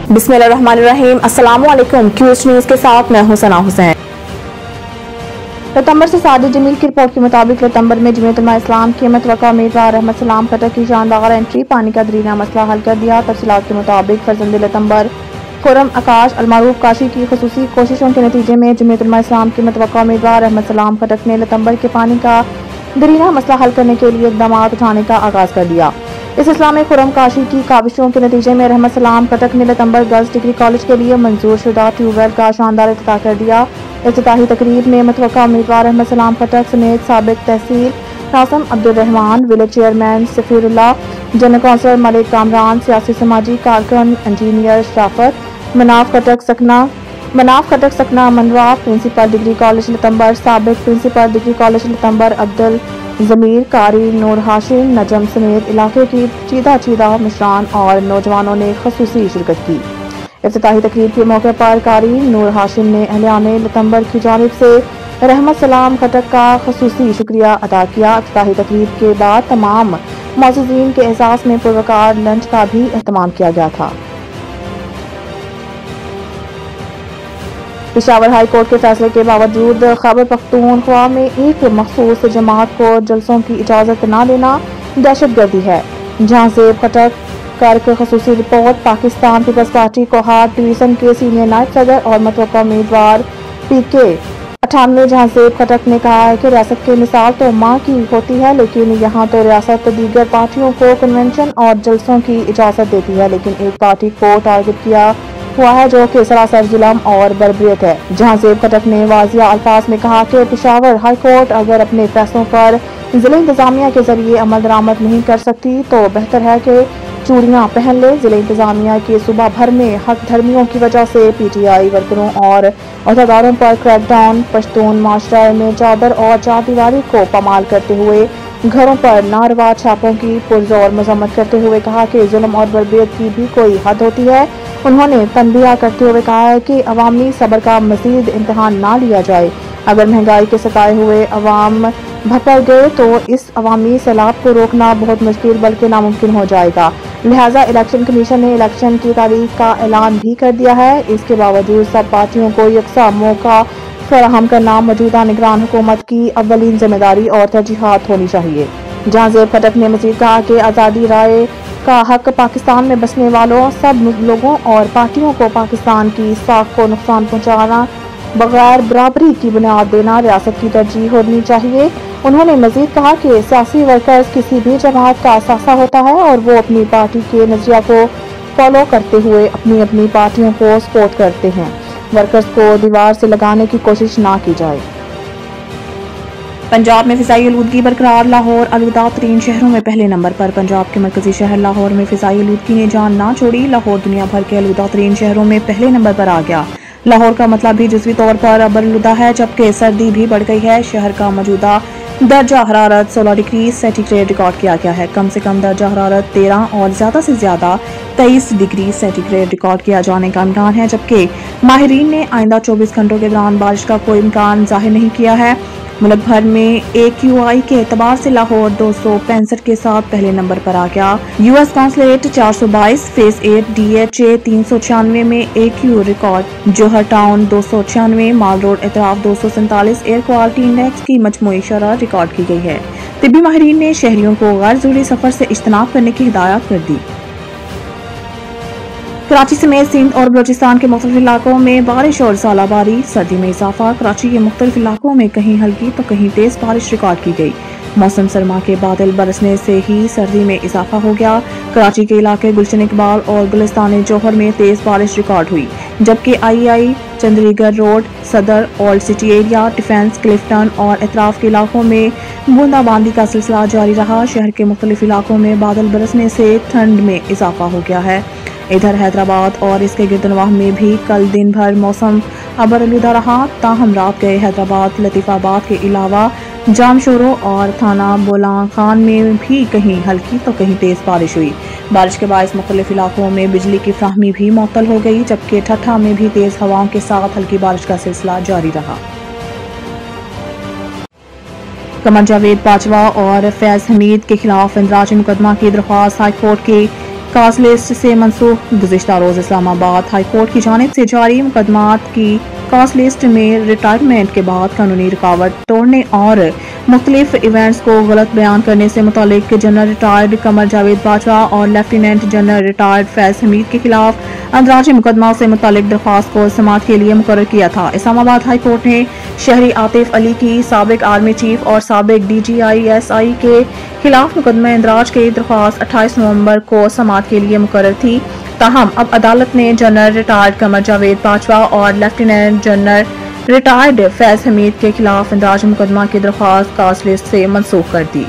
बिस्मिल्लाहिर्रहमानिर्रहीम। अस्सलामुअलैकुम। Cues news के साथ मैं हूं सना हुसैन। सितंबर से साजिद जमील की रिपोर्ट के मुताबिक सितंबर में जमीयत उलमा इस्लाम की मुतवक्का उम्मीदवार अहमद सलाम खटक की शानदार एंट्री पानी का दरीना मसला हल कर दिया। तफसीलात के मुताबिक फरजंद सितंबर खुर्रम आकाश अलमारूफ काशी की खुसूसी कोशिशों के नतीजे में जमीयत उलमा इस्लाम की मुतवक्का उम्मीदवार अहमद सलाम खटक ने सितंबर के पानी का दरीना मसला हल करने के लिए इकदाम उठाने का आगाज कर दिया। इस इस्लामी खुर्रम काशी की काविशों के नतीजे में अहमद सलाम खटक ने सितंबर गर्ल्स डिग्री कॉलेज के लिए मंजूर शुदा ट्यूबवेल का शानदार इफ्तिताह कर दिया। इफ्तिताही तकरीब में मुतवक्का उम्मीदवार अहमद सलाम खटक समेत साबिक tehsil Qasim Abdul Rahman, village chairman Safiullah, general councillor Malik Kamran, सियासी समाजी कारकुन इंजीनियर शराफत, मनाफ खटक सकना मनवा, प्रिंसिपल डिग्री कॉलेज सितंबर, साबिक प्रिंसिपल डिग्री कॉलेज सितंबर अब्दुल जमीर, कारी नूर हाशिम नजम समेत इलाके की चीदा मिशरान और नौजवानों ने खसूसी शिरकत की। इफ्तिताही तकरीब के मौके पर कारी नूर हाशिम ने अहलियाने सितंबर की जानिब से अहमद सलाम खटक का खसूसी शुक्रिया अदा किया। इफ्तिताही तकरीब के बाद तमाम मौजूदीन के एहसास में पुरवकार लंच का भी एहतमाम किया गया था। पेशावर हाई कोर्ट के फैसले के बावजूद खैबर पख्तूनख्वा में एक मखसूस जमात को जलसों की इजाजत न देना दहशतगर्दी है। जहां से खटक कर खसूसी report Pakistan Peoples Party Kohat division के सीनियर नायब सदर और मुतवक्का उम्मीदवार PK 98 जहां से खटक ने कहा है कि रियासत की मिसाल तो माँ की होती है, लेकिन यहाँ तो रियासत दीगर पार्टियों को कन्वेंशन और जलसों की इजाजत देती है, लेकिन एक पार्टी को टारगेट किया हुआ है जो कि सरासर जुल्म और बर्बरियत है। जहां से खटक ने वाजिया अल्फाज में कहा कि पेशावर हाई कोर्ट अगर अपने फैसलों पर जिला इंतजामिया के जरिए अमल दरामद नहीं कर सकती तो बेहतर है कि चूड़ियां पहन ले। जिला इंतजामिया के सूबा भर में हक धर्मियों की वजह से PTI वर्करों और अहदेदारों पर क्रैकडाउन, पश्तून माशरा में चादर और चारदीवारी को पामाल करते हुए घरों पर नारवा छापों की पुरजोर मजम्मत करते हुए कहा कि जुल्म और बर्बरियत की भी कोई हद होती है। उन्होंने तनबीह करते हुए कहा है कि अवामी सब्र का मजीद इम्तिहान ना लिया जाए। अगर महंगाई के सताए हुए अवाम भटक गए तो इस अवामी सैलाब को रोकना बहुत मुश्किल बल्कि नामुमकिन हो जाएगा। लिहाजा इलेक्शन कमीशन ने इलेक्शन की तारीख का ऐलान भी कर दिया है। इसके बावजूद सब पार्टियों को यकसा मौका फराहम करना मौजूदा निगरान हुकूमत की अव्वलीन जिम्मेदारी और तरजीहात होनी चाहिए। जहां ज़ेब खटक ने मजीद कहा कि आज़ादी राय का हक पाकिस्तान में बसने वालों सब लोगों और पार्टियों को पाकिस्तान की साख को नुकसान पहुँचाना बगैर बराबरी की बुनियाद देना रियासत की तरजीह होनी चाहिए। उन्होंने मजीद कहा कि सियासी वर्कर्स किसी भी जमात का असासा होता है और वो अपनी पार्टी के नजरिया को फॉलो करते हुए अपनी अपनी पार्टियों को सपोर्ट करते हैं। वर्कर्स को दीवार से लगाने की कोशिश ना की जाए। पंजाब में फिजाई आलूदगी बरकरार, लाहौर आलूदा तरीन शहरों में पहले नंबर पर। पंजाब के मरकजी शहर लाहौर में फिजाई आलूदगी ने जान ना छोड़ी। लाहौर दुनिया भर के आलूदा तरीन शहरों में पहले नंबर पर आ गया। लाहौर का मतलब भी जुज़वी तौर पर आलूदा है, जबकि सर्दी भी बढ़ गई है। शहर का मौजूदा दर्जा हरारत 16 डिग्री सेंटीग्रेड रिकॉर्ड किया गया है। कम से कम दर्जा हरारत 13 और ज्यादा से ज्यादा 23 डिग्री सेंटीग्रेड रिकॉर्ड किया जाने का इम्कान है, जबकि माहिरीन ने आइंदा 24 घंटों के दौरान बारिश का कोई इम्कान जाहिर नहीं किया है। मुल्क भर में AQI के एतबार से लाहौर 265 के साथ पहले नंबर पर आ गया। US कॉन्सुलेट 422, फेज 8 DHA 396 में AQ रिकॉर्ड, जोहर टाउन 296, माल रोड एतराफ 247, एयर क्वालिटी इंडेक्स की मजमूई शरह रिकॉर्ड की गई है। तिब्बी माहिरीन ने शहरियों को गैर जरूरी सफर से इज्तनाब करने की हिदायत कर दी। कराची समेत सिंध और बलोचिस्तान के मुख्तलिफ इलाकों में बारिश और ज़ालाबारी, सर्दी में इजाफा। कराची के मुख्तलिफ इलाकों में कहीं हल्की तो कहीं तेज बारिश रिकॉर्ड की गई। मौसम सरमा के बादल बरसने से ही सर्दी में इजाफा हो गया। कराची के इलाके गुलशन इकबाल और गुलिस्तान जौहर में तेज बारिश रिकॉर्ड हुई, जबकि II चंद्रीगढ़ रोड, सदर, old city area, defence, Clifton और एतराफ के इलाकों में बूंदाबांदी का सिलसिला जारी रहा। शहर के मुख्तलिफ इलाकों में बादल बरसने से ठंड में इजाफा हो गया है। इधर हैदराबाद और इसके गिरदनवाह में भी कल दिन भर मौसम अबरआलूदा रहा। ताहम रात गए हैदराबाद, लतीफाबाद के अलावा जामशोरो और थाना बोलान खान में भी कहीं हल्की तो कहीं तेज बारिश हुई। बारिश के बायस मुख्तलिफ इलाकों में बिजली की फ्राहमी भी मुअत्तल हो गई, जबकि ठट्ठा में भी तेज हवाओं के साथ हल्की बारिश का सिलसिला जारी रहा। कमर जावेद बाजवा और फैज हमीद के खिलाफ इंदराज मुकदमा की दरख्वास्त हाई कोर्ट की काज लिस्ट से मनसूख। गुज़िश्ता रोज इस्लामाबाद हाई कोर्ट की जानिब से जारी मुकदमात की काज लिस्ट में रिटायरमेंट के बाद कानूनी रुकावट तोड़ने और मुख्तलिफ इवेंट्स को गलत बयान करने से मुतालिक जनरल रिटायर्ड कमर जावेद बाजवा और lieutenant general retired Faiz Hamid के खिलाफ अंदराजी मुकदमा से मुतालिक दरख्वास्त को समाअत के लिए मुकर्रर किया था। इस्लामाबाद हाई कोर्ट ने शहरी आतिफ अली की साबिक आर्मी चीफ और साबिक DGI-SI के खिलाफ मुकदमा इंदराज की दरख्वास्त 28 नवंबर को समाअत के लिए मुकर्रर थी। ताहम अब अदालत ने जनरल रिटायर्ड कमर जावेद बाजवा और lieutenant general retired Faiz Hamid के खिलाफ इंदराजी मुकदमा की दरख्वास्त काज लिस्ट से मनसूख कर दी।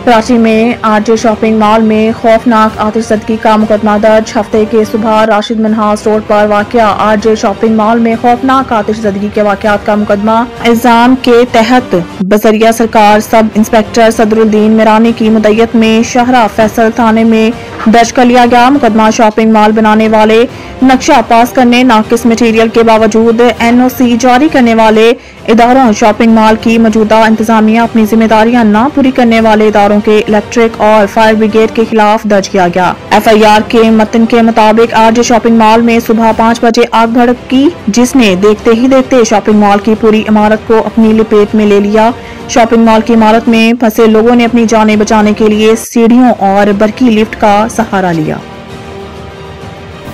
कराची में RJ शॉपिंग मॉल में खौफनाक आतिशज़दगी का मुकदमा दर्ज। हफ्ते के सुबह राशिद मिन्हास रोड पर वाक़या RJ शॉपिंग मॉल में खौफनाक आतिशज़दगी के वाक़यात का मुकदमा इल्जाम के तहत बजरिया सरकार सब इंस्पेक्टर सदरुद्दीन मिरानी की मुद्दत में शाहरा फैसल थाने में दर्ज कर लिया गया। मुकदमा शॉपिंग मॉल बनाने वाले, नक्शा पास करने, नाकिस मटीरियल के बावजूद NOC जारी करने वाले इदारों, शॉपिंग मॉल की मौजूदा इंतजामिया अपनी जिम्मेदारियां न पूरी करने वाले इदारों के इलेक्ट्रिक और फायर ब्रिगेड के खिलाफ दर्ज किया गया। FIR के मतन के मुताबिक RJ शॉपिंग मॉल में सुबह 5 बजे आग भड़की, जिसने देखते ही देखते शॉपिंग मॉल की पूरी इमारत को अपनी लपेट में ले लिया। शॉपिंग मॉल की इमारत में फंसे लोगों ने अपनी जानें बचाने के लिए सीढ़ियों और बरकी लिफ्ट का सहारा लिया।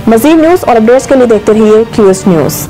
मज़ीद न्यूज़ और अपडेट्स के लिए देखते रहिए QS न्यूज़।